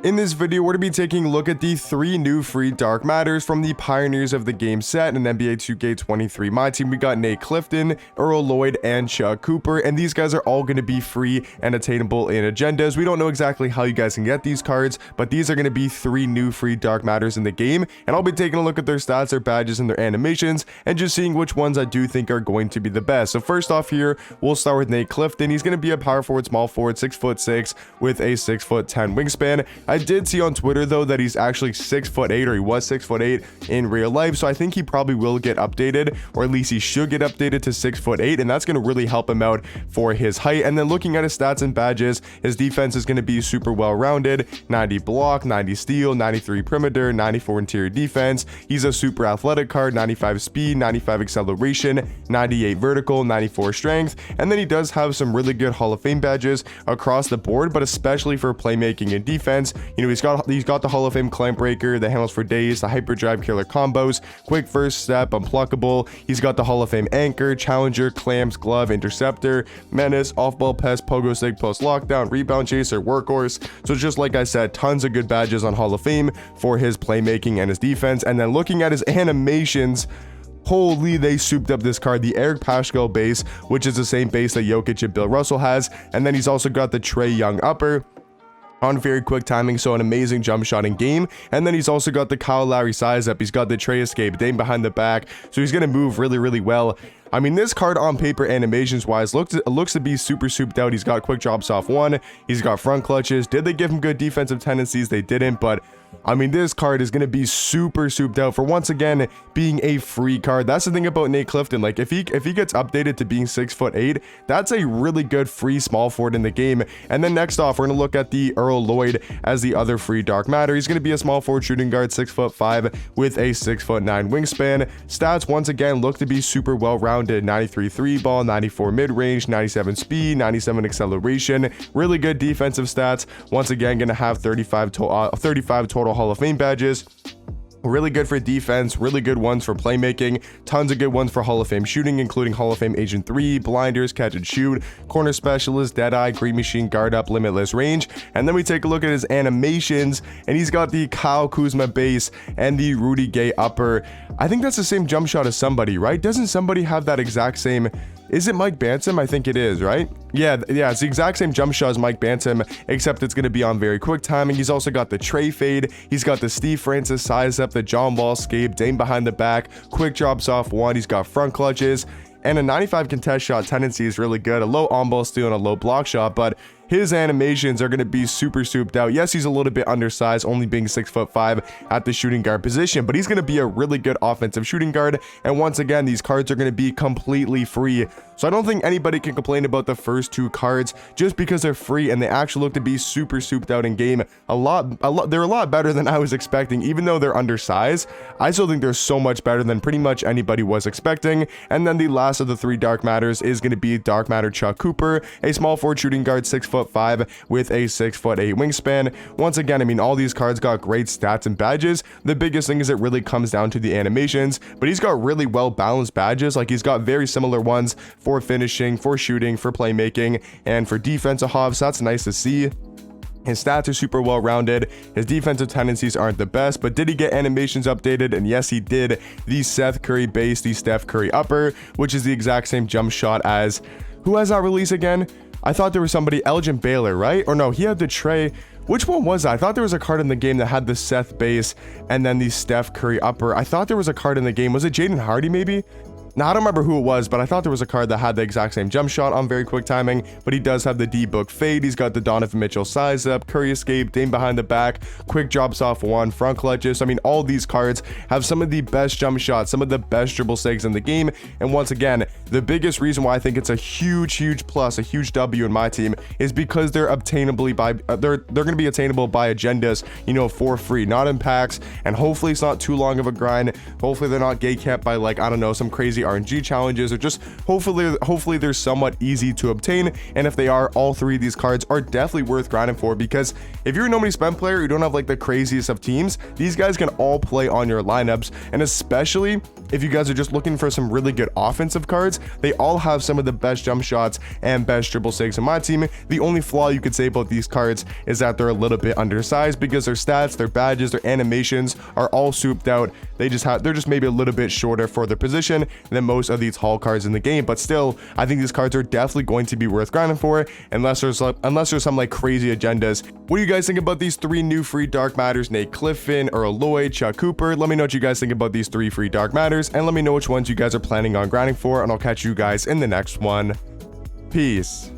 In this video, we're going to be taking a look at the 3 new free Dark Matters from the Pioneers of the Game set in NBA 2K23 Myteam. We got Clifton, Earl Lloyd, and Chuck Cooper, and these guys are all going to be free and attainable in agendas. We don't know exactly how you guys can get these cards, but these are going to be 3 new free Dark Matters in the game, and I'll be taking a look at their stats, their badges, and their animations, and just seeing which ones I do think are going to be the best. So first off here, we'll start with Clifton. He's going to be a power forward, small forward, 6'6", with a 6'10" wingspan. I did see on Twitter though that he's actually 6'8", or he was 6'8" in real life, so I think he probably will get updated, or at least he should get updated to 6'8", and that's going to really help him out for his height. And then looking at his stats and badges, his defense is going to be super well rounded: 90 block, 90 steal, 93 perimeter, 94 interior defense. He's a super athletic card: 95 speed, 95 acceleration, 98 vertical, 94 strength. And then he does have some really good Hall of Fame badges across the board, but especially for playmaking and defense. You know, he's got the Hall of Fame clamp breaker, the handles for days, the hyperdrive killer combos, quick first step, unpluckable. He's got the Hall of Fame anchor, challenger, clamps, glove, interceptor, menace, off-ball pest, pogo stick, post lockdown, rebound chaser, workhorse. So just like I said, tons of good badges on Hall of Fame for his playmaking and his defense. And then looking at his animations, holy, they souped up this card. The Eric Paschal base, which is the same base that Jokic and Bill Russell has, and then he's also got the Trae Young upper on very quick timing, so an amazing jump shot in game. And then he's also got the Kyle Lowry size up. He's got the Trae escape, Dame behind the back, so he's going to move really well. I mean, this card on paper, animations wise, looks to be super souped out. He's got quick drops off 1, he's got front clutches. Did they give him good defensive tendencies? They didn't, but I mean, this card is going to be super souped out for, once again, being a free card. That's the thing about Clifton. Like, if he gets updated to being 6'8", that's a really good free small forward in the game. And then next off, we're going to look at the Earl Lloyd as the other free Dark Matter. He's going to be a small forward shooting guard, 6'5", with a 6'9" wingspan. Stats, once again, look to be super well-rounded: 93 3-ball, 94 mid-range, 97 speed, 97 acceleration. Really good defensive stats. Once again, going to have 35 total Hall of Fame badges. Really good for defense, really good ones for playmaking, tons of good ones for Hall of Fame shooting, including Hall of Fame Agent 3, blinders, catch and shoot, corner specialist, deadeye, green machine, guard up, limitless range. And then we take a look at his animations, and he's got the Kyle Kuzma base and the Rudy Gay upper. I think that's the same jump shot as somebody, right? Doesn't somebody have that exact same? Is it Mike Bantam? I think it is, right? Yeah, it's the exact same jump shot as Mike Bantam, except it's going to be on very quick timing. He's also got the Trae fade. He's got the Steve Francis size up, the John Wall escape, Dame behind the back, quick drops off 1. He's got front clutches, and a 95 contest shot tendency is really good. A low on-ball steal and a low block shot, but his animations are going to be super souped out. Yes, he's a little bit undersized, only being 6'5" at the shooting guard position, but he's going to be a really good offensive shooting guard. And once again, these cards are going to be completely free. So I don't think anybody can complain about the first 2 cards just because they're free and they actually look to be super souped out in game. They're a lot better than I was expecting. Even though they're undersized, I still think they're so much better than pretty much anybody was expecting. And then the last of the 3 Dark Matters is going to be Dark Matter Chuck Cooper, a small forward shooting guard, 6'5", with a 6'8" wingspan. Once again, I mean, all these cards got great stats and badges. The biggest thing is it really comes down to the animations, but he's got really well balanced badges. Like, he's got very similar ones for finishing, for shooting, for playmaking, and for defensive hops. That's nice to see. His stats are super well rounded. His defensive tendencies aren't the best, but did he get animations updated? And yes, he did. The Seth Curry base, the Steph Curry upper, which is the exact same jump shot as, who has that release again? I thought there was somebody, Elgin Baylor, right? Or no, he had the Trae. Which one was that? I thought there was a card in the game that had the Seth base and then the Steph Curry upper. I thought there was a card in the game. Was it Jaden Hardy maybe? Now, I don't remember who it was, but I thought there was a card that had the exact same jump shot on very quick timing, but he does have the D-Book fade. He's got the Donovan Mitchell size up, Curry escape, Dame behind the back, quick drops off 1, front clutches. I mean, all these cards have some of the best jump shots, some of the best dribble saves in the game. And once again, the biggest reason why I think it's a huge plus, a huge W in my team, is because they're obtainably by they're going to be attainable by agendas, you know, for free, not in packs. And hopefully it's not too long of a grind. Hopefully they're not gate kept by, like, I don't know, some crazy crazy RNG challenges, or just hopefully they're somewhat easy to obtain. And if they are, all 3 of these cards are definitely worth grinding for, because if you're a nobody spend player, you don't have like the craziest of teams, these guys can all play on your lineups. And especially if you guys are just looking for some really good offensive cards, they all have some of the best jump shots and best dribble saves in my team. The only flaw you could say about these cards is that they're a little bit undersized, because their stats, their badges, their animations are all souped out. They're just maybe a little bit shorter for their position than most of these haul cards in the game. But still, I think these cards are definitely going to be worth grinding for, unless there's some like crazy agendas. What do you guys think about these 3 new free dark matters? Nate Clifton, Earl Lloyd, Chuck Cooper. Let me know what you guys think about these 3 free dark matters, and let me know which ones you guys are planning on grinding for, and I'll catch you guys in the next one. Peace.